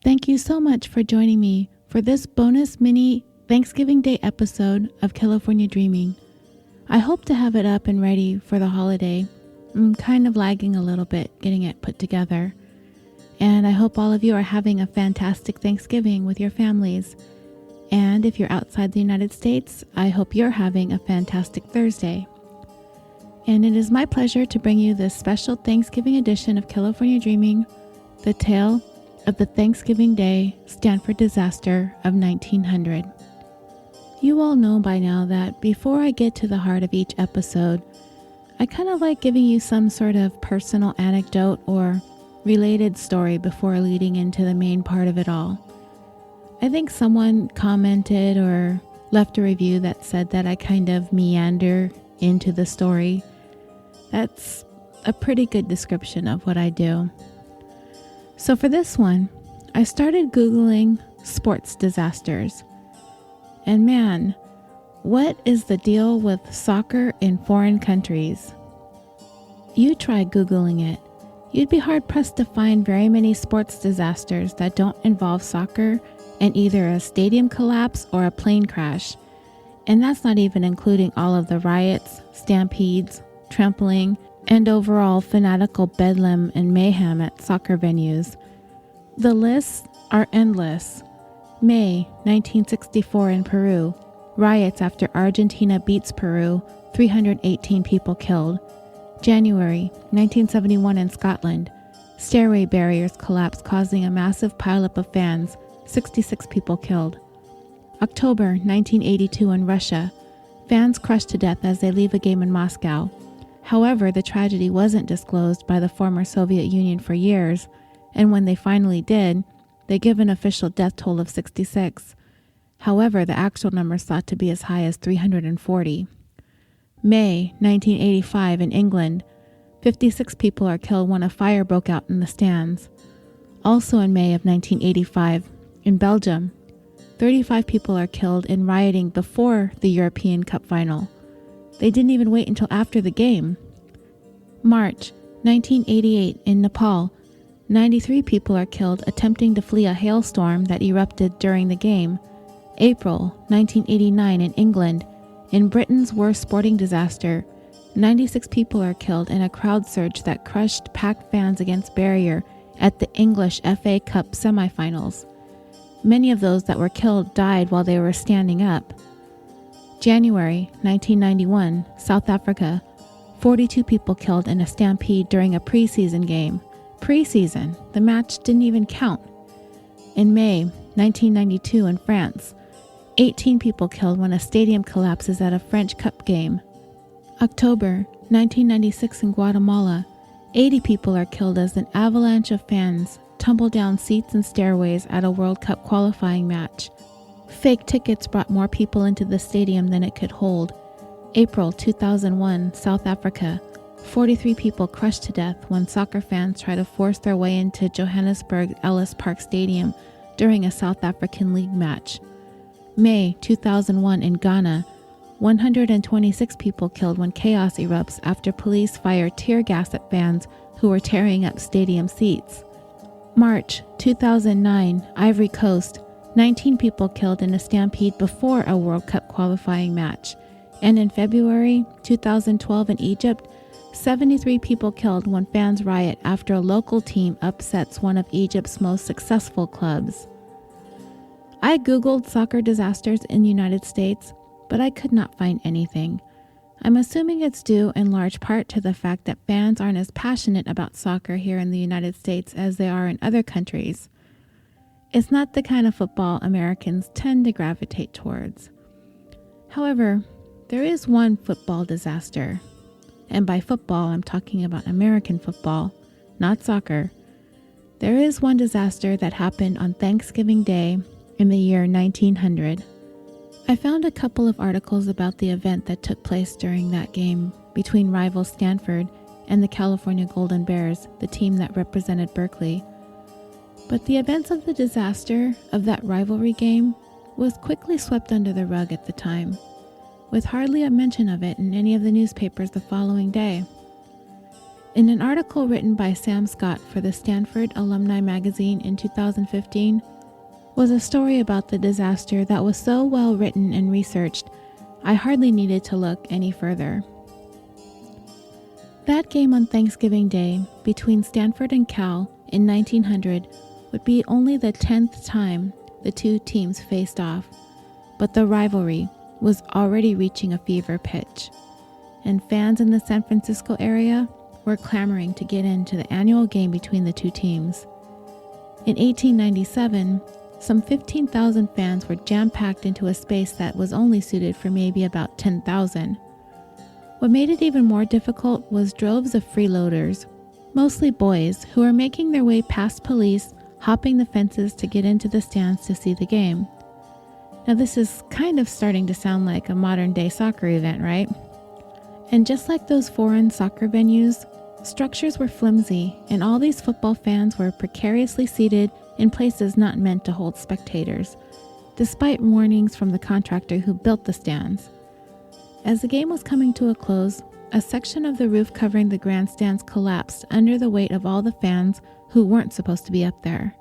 Thank you so much for joining me for this bonus mini Thanksgiving Day episode of Killafornia Dreaming. I hope to have it up and ready for the holiday. I'm kind of lagging a little bit getting it put together. And I hope all of you are having a fantastic Thanksgiving with your families. And if you're outside the United States, I hope you're having a fantastic Thursday. And it is my pleasure to bring you this special Thanksgiving edition of Killafornia Dreaming, the tale of the Thanksgiving Day Stanford disaster of 1900. You all know by now that before I get to the heart of each episode, I kind of like giving you some sort of personal anecdote or related story before leading into the main part of it all. I think someone commented or left a review that said that I kind of meander into the story. That's a pretty good description of what I do. So for this one, I started Googling sports disasters. And man, what is the deal with soccer in foreign countries? You try Googling it. You'd be hard-pressed to find very many sports disasters that don't involve soccer and either a stadium collapse or a plane crash. And that's not even including all of the riots, stampedes, trampling, and overall fanatical bedlam and mayhem at soccer venues. The lists are endless. May 1964 in Peru. Riots after Argentina beats Peru, 318 people killed. January 1971 in Scotland. Stairway barriers collapse causing a massive pileup of fans, 66 people killed. October 1982 in Russia. Fans crushed to death as they leave a game in Moscow. However, the tragedy wasn't disclosed by the former Soviet Union for years, and when they finally did, they give an official death toll of 66. However, the actual number is thought to be as high as 340. May 1985 in England. 56 people are killed when a fire broke out in the stands. Also in May of 1985, in Belgium, 35 people are killed in rioting before the European Cup final. They didn't even wait until after the game. March 1988 in Nepal. 93 people are killed attempting to flee a hailstorm that erupted during the game. April 1989 in England. In Britain's worst sporting disaster, 96 people are killed in a crowd surge that crushed packed fans against barrier at the English FA Cup semifinals. Many of those that were killed died while they were standing up. January 1991, South Africa. 42 people killed in a stampede during a preseason game. Preseason, the match didn't even count. In May 1992 in France, 18 people killed when a stadium collapses at a French Cup game. October 1996 in Guatemala, 80 people are killed as an avalanche of fans tumble down seats and stairways at a World Cup qualifying match. Fake tickets brought more people into the stadium than it could hold. April 2001, South Africa. 43 people crushed to death when soccer fans try to force their way into Johannesburg Ellis Park Stadium during a South African League match. May 2001 in Ghana. 126 people killed when chaos erupts after police fire tear gas at fans who were tearing up stadium seats. March 2009, Ivory Coast. 19 people killed in a stampede before a World Cup qualifying match. And in February 2012 in Egypt, 73 people killed when fans riot after a local team upsets one of Egypt's most successful clubs. I Googled soccer disasters in the United States, but I could not find anything. I'm assuming it's due in large part to the fact that fans aren't as passionate about soccer here in the United States as they are in other countries. It's not the kind of football Americans tend to gravitate towards. However, there is one football disaster. And by football, I'm talking about American football, not soccer. There is one disaster that happened on Thanksgiving Day in the year 1900. I found a couple of articles about the event that took place during that game between rival Stanford and the California Golden Bears, the team that represented Berkeley. But the events of the disaster of that rivalry game was quickly swept under the rug at the time, with hardly a mention of it in any of the newspapers the following day. In an article written by Sam Scott for the Stanford Alumni Magazine in 2015 was a story about the disaster that was so well written and researched, I hardly needed to look any further. That game on Thanksgiving Day between Stanford and Cal in 1900 would be only the 10th time the two teams faced off, but the rivalry was already reaching a fever pitch, and fans in the San Francisco area were clamoring to get into the annual game between the two teams. In 1897, some 15,000 fans were jam-packed into a space that was only suited for maybe about 10,000. What made it even more difficult was droves of freeloaders, mostly boys, who were making their way past police, hopping the fences to get into the stands to see the game. Now this is kind of starting to sound like a modern-day soccer event, right? And just like those foreign soccer venues, structures were flimsy, and all these football fans were precariously seated in places not meant to hold spectators, despite warnings from the contractor who built the stands. As the game was coming to a close, a section of the roof covering the grandstands collapsed under the weight of all the fans who weren't supposed to be up there.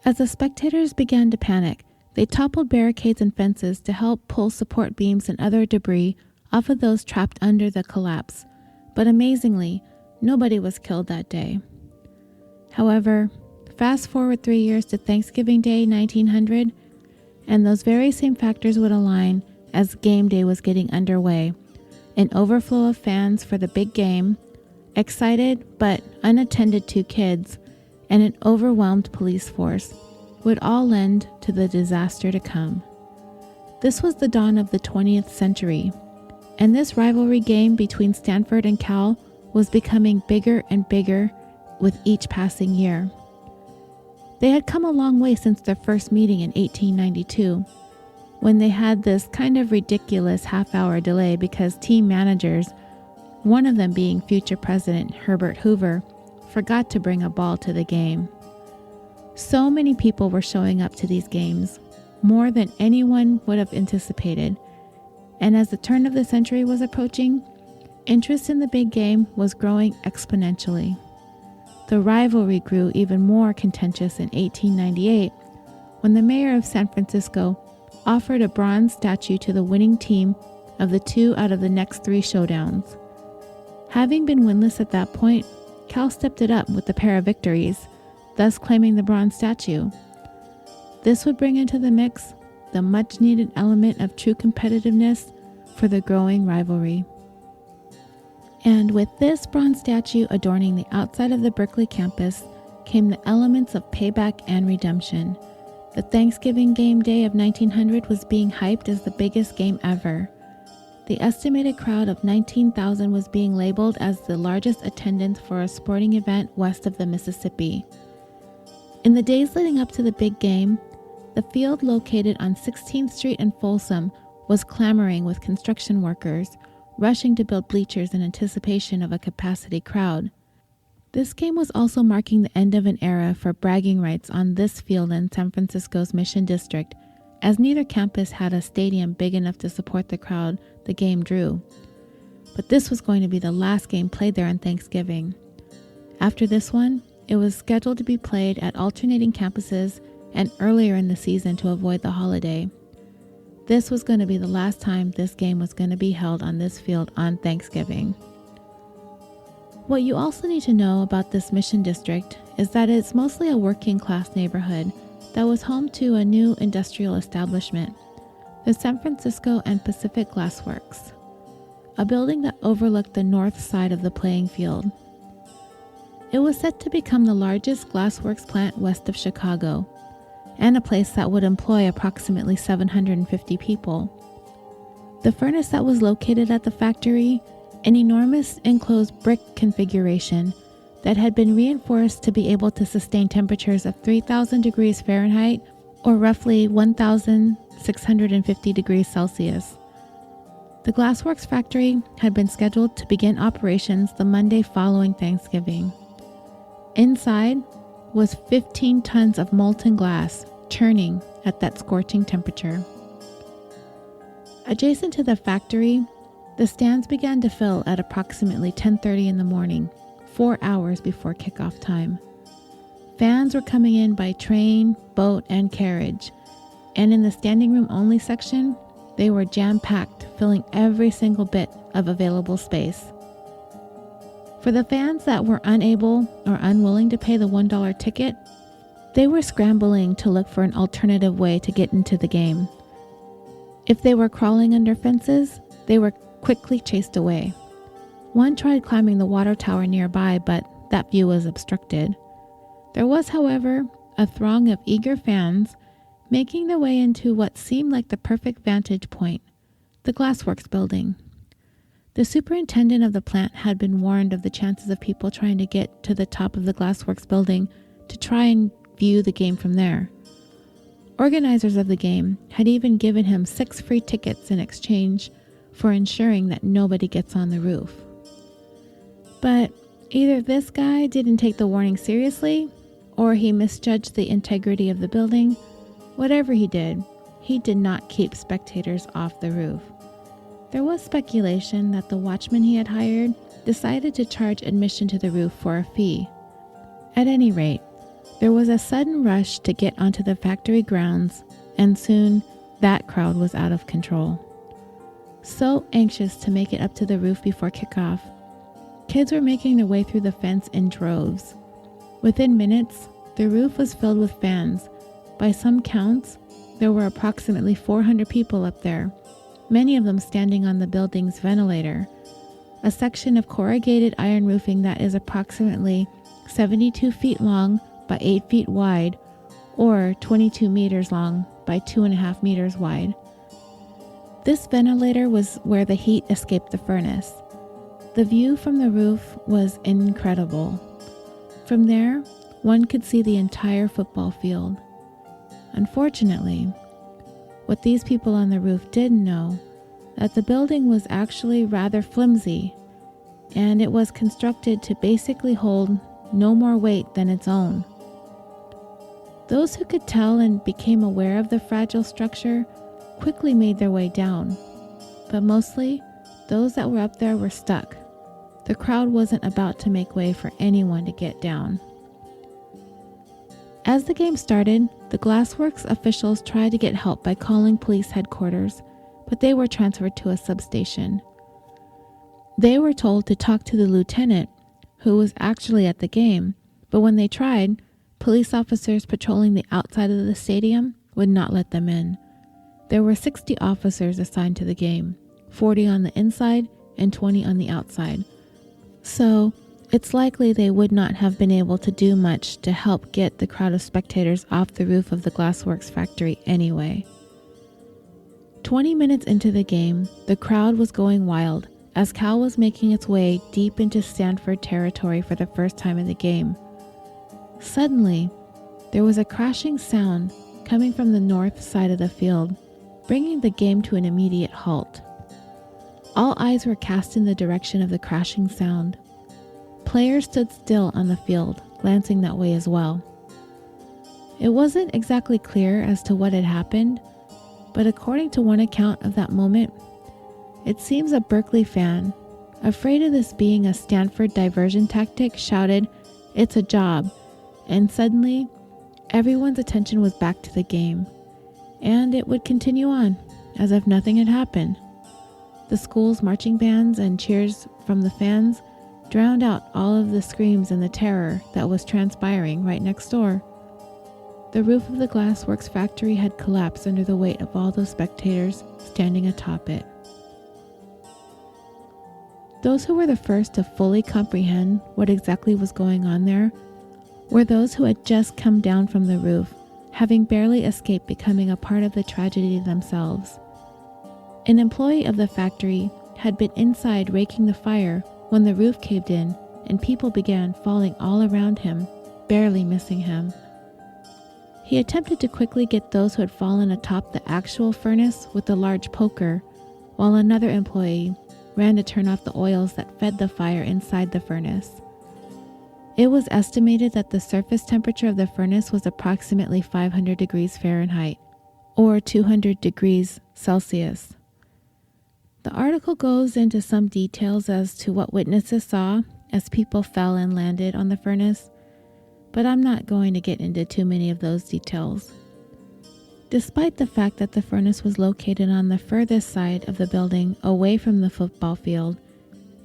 As the spectators began to panic, they toppled barricades and fences to help pull support beams and other debris off of those trapped under the collapse, but amazingly, nobody was killed that day. However, fast forward 3 years to Thanksgiving Day 1900, and those very same factors would align as game day was getting underway. An overflow of fans for the big game, excited but unattended to kids, and an overwhelmed police force would all lend to the disaster to come. This was the dawn of the 20th century, and this rivalry game between Stanford and Cal was becoming bigger and bigger with each passing year. They had come a long way since their first meeting in 1892, when they had this kind of ridiculous half-hour delay because team managers, one of them being future President Herbert Hoover, forgot to bring a ball to the game. So many people were showing up to these games, more than anyone would have anticipated, and as the turn of the century was approaching, interest in the big game was growing exponentially. The rivalry grew even more contentious in 1898 when the mayor of San Francisco offered a bronze statue to the winning team of the 2 out of the next 3 showdowns. Having been winless at that point, Cal stepped it up with a pair of victories, thus claiming the bronze statue. This would bring into the mix the much-needed element of true competitiveness for the growing rivalry. And with this bronze statue adorning the outside of the Berkeley campus came the elements of payback and redemption. The Thanksgiving game day of 1900 was being hyped as the biggest game ever. The estimated crowd of 19,000 was being labeled as the largest attendance for a sporting event west of the Mississippi. In the days leading up to the big game, the field located on 16th Street and Folsom was clamoring with construction workers, rushing to build bleachers in anticipation of a capacity crowd. This game was also marking the end of an era for bragging rights on this field in San Francisco's Mission District, as neither campus had a stadium big enough to support the crowd the game drew. But this was going to be the last game played there on Thanksgiving. After this one, it was scheduled to be played at alternating campuses and earlier in the season to avoid the holiday. This was going to be the last time this game was going to be held on this field on Thanksgiving. What you also need to know about this Mission District is that it's mostly a working class neighborhood that was home to a new industrial establishment, the San Francisco and Pacific Glass Works, a building that overlooked the north side of the playing field. It was set to become the largest glassworks plant west of Chicago, and a place that would employ approximately 750 people. The furnace that was located at the factory, an enormous enclosed brick configuration that had been reinforced to be able to sustain temperatures of 3,000 degrees Fahrenheit or roughly 1,650 degrees Celsius. The glassworks factory had been scheduled to begin operations the Monday following Thanksgiving. Inside was 15 tons of molten glass churning at that scorching temperature. Adjacent to the factory, the stands began to fill at approximately 10:30 in the morning, 4 hours before kickoff time. Fans were coming in by train, boat, and carriage, and in the standing room only section, they were jam-packed, filling every single bit of available space. For the fans that were unable or unwilling to pay the $1 ticket, they were scrambling to look for an alternative way to get into the game. If they were crawling under fences, they were quickly chased away. One tried climbing the water tower nearby, but that view was obstructed. There was, however, a throng of eager fans making their way into what seemed like the perfect vantage point, the Glassworks building. The superintendent of the plant had been warned of the chances of people trying to get to the top of the Glassworks building to try and view the game from there. Organizers of the game had even given him 6 free tickets in exchange for ensuring that nobody gets on the roof. But either this guy didn't take the warning seriously, or he misjudged the integrity of the building. Whatever he did not keep spectators off the roof. There was speculation that the watchman he had hired decided to charge admission to the roof for a fee. At any rate, there was a sudden rush to get onto the factory grounds, and soon that crowd was out of control. So anxious to make it up to the roof before kickoff, kids were making their way through the fence in droves. Within minutes, the roof was filled with fans. By some counts, there were approximately 400 people up there, many of them standing on the building's ventilator, a section of corrugated iron roofing that is approximately 72 feet long by 8 feet wide, or 22 meters long by 2.5 meters wide. This ventilator was where the heat escaped the furnace. The view from the roof was incredible. From there, one could see the entire football field. Unfortunately, what these people on the roof didn't know, that the building was actually rather flimsy, and it was constructed to basically hold no more weight than its own. Those who could tell and became aware of the fragile structure quickly made their way down, but mostly those that were up there were stuck. The crowd wasn't about to make way for anyone to get down. As the game started, the Glassworks officials tried to get help by calling police headquarters, but they were transferred to a substation. They were told to talk to the lieutenant, who was actually at the game, but when they tried, police officers patrolling the outside of the stadium would not let them in. There were 60 officers assigned to the game, 40 on the inside and 20 on the outside. So, it's likely they would not have been able to do much to help get the crowd of spectators off the roof of the Glassworks factory anyway. 20 minutes into the game, the crowd was going wild as Cal was making its way deep into Stanford territory for the first time in the game. Suddenly, there was a crashing sound coming from the north side of the field, bringing the game to an immediate halt. All eyes were cast in the direction of the crashing sound. Players stood still on the field, glancing that way as well. It wasn't exactly clear as to what had happened, but according to one account of that moment, it seems a Berkeley fan, afraid of this being a Stanford diversion tactic, shouted, "It's a job," and suddenly, everyone's attention was back to the game, and it would continue on, as if nothing had happened. The school's marching bands and cheers from the fans drowned out all of the screams and the terror that was transpiring right next door. The roof of the Glassworks factory had collapsed under the weight of all those spectators standing atop it. Those who were the first to fully comprehend what exactly was going on there were those who had just come down from the roof, having barely escaped becoming a part of the tragedy themselves. An employee of the factory had been inside raking the fire when the roof caved in and people began falling all around him, barely missing him. He attempted to quickly get those who had fallen atop the actual furnace with a large poker, while another employee ran to turn off the oils that fed the fire inside the furnace. It was estimated that the surface temperature of the furnace was approximately 500 degrees Fahrenheit, or 200 degrees Celsius. The article goes into some details as to what witnesses saw as people fell and landed on the furnace, but I'm not going to get into too many of those details. Despite the fact that the furnace was located on the furthest side of the building away from the football field,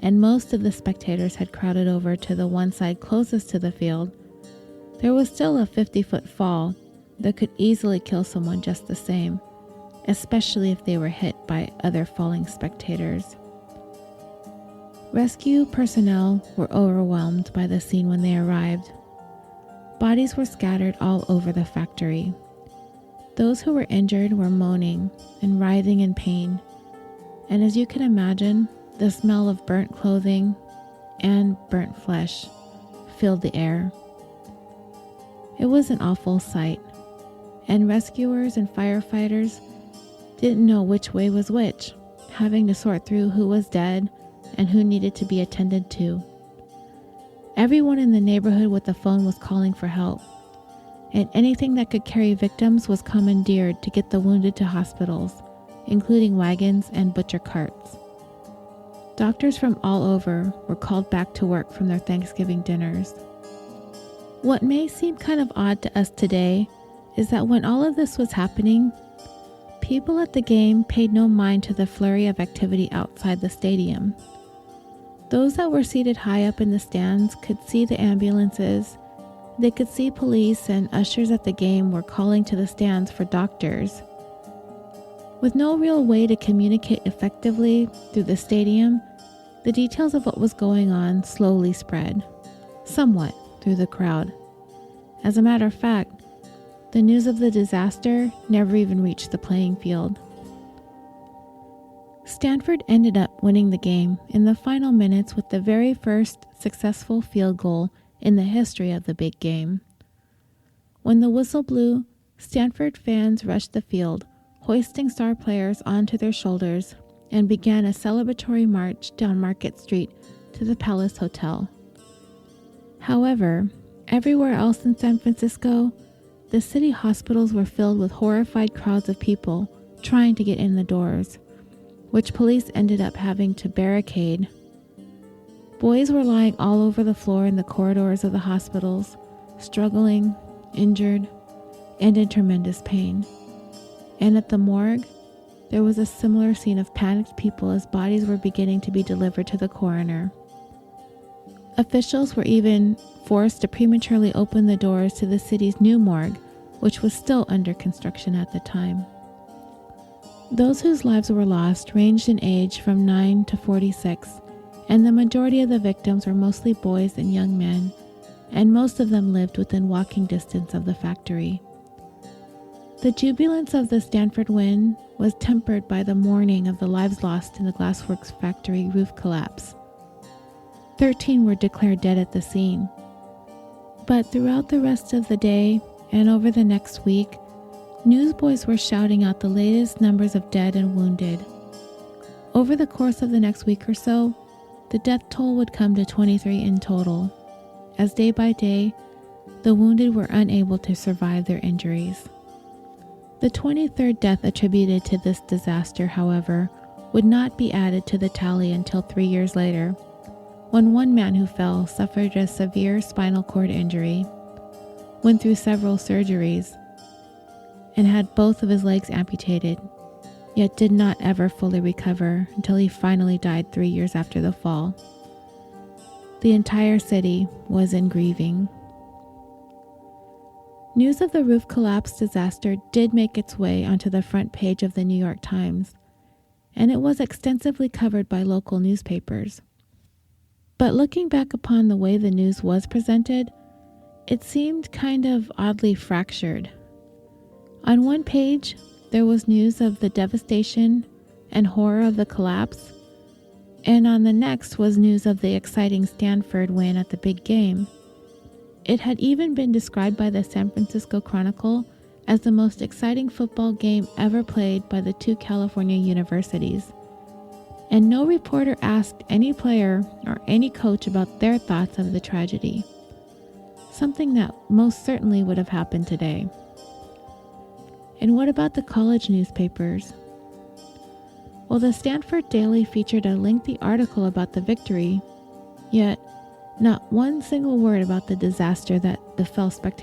and most of the spectators had crowded over to the one side closest to the field, there was still a 50-foot fall that could easily kill someone just the same, especially if they were hit by other falling spectators. Rescue personnel were overwhelmed by the scene when they arrived. Bodies were scattered all over the factory. Those who were injured were moaning and writhing in pain, and as you can imagine, the smell of burnt clothing and burnt flesh filled the air. It was an awful sight, and rescuers and firefighters didn't know which way was which, having to sort through who was dead and who needed to be attended to. Everyone in the neighborhood with the phone was calling for help, and anything that could carry victims was commandeered to get the wounded to hospitals, including wagons and butcher carts. Doctors from all over were called back to work from their Thanksgiving dinners. What may seem kind of odd to us today is that when all of this was happening, people at the game paid no mind to the flurry of activity outside the stadium. Those that were seated high up in the stands could see the ambulances. They could see police and ushers at the game were calling to the stands for doctors. With no real way to communicate effectively through the stadium, the details of what was going on slowly spread, somewhat through the crowd. As a matter of fact, the news of the disaster never even reached the playing field. Stanford ended up winning the game in the final minutes with the very first successful field goal in the history of the big game. When the whistle blew, Stanford fans rushed the field, hoisting star players onto their shoulders, and began a celebratory march down Market Street to the Palace Hotel. However, everywhere else in San Francisco, the city hospitals were filled with horrified crowds of people trying to get in the doors, which police ended up having to barricade. Boys were lying all over the floor in the corridors of the hospitals, struggling, injured, and in tremendous pain. And at the morgue, there was a similar scene of panicked people as bodies were beginning to be delivered to the coroner. Officials were even forced to prematurely open the doors to the city's new morgue, which was still under construction at the time. Those whose lives were lost ranged in age from 9 to 46, and the majority of the victims were mostly boys and young men, and most of them lived within walking distance of the factory. The jubilance of the Stanford win was tempered by the mourning of the lives lost in the glassworks factory roof collapse. 13 were declared dead at the scene. But throughout the rest of the day and over the next week, newsboys were shouting out the latest numbers of dead and wounded. Over the course of the next week or so, the death toll would come to 23 in total, as day by day, the wounded were unable to survive their injuries. The 23rd death attributed to this disaster, however, would not be added to the tally until 3 years later, when one man who fell suffered a severe spinal cord injury, went through several surgeries, and had both of his legs amputated, yet did not ever fully recover until he finally died 3 years after the fall. The entire city was in grieving. News of the roof collapse disaster did make its way onto the front page of the New York Times, and it was extensively covered by local newspapers. But looking back upon the way the news was presented, it seemed kind of oddly fractured. On one page, there was news of the devastation and horror of the collapse, and on the next was news of the exciting Stanford win at the big game. It had even been described by the San Francisco Chronicle as the most exciting football game ever played by the two California universities. And no reporter asked any player or any coach about their thoughts of the tragedy, something that most certainly would have happened today. And what about the college newspapers? Well, the Stanford Daily featured a lengthy article about the victory, yet Not one single word about the disaster that befell Spectators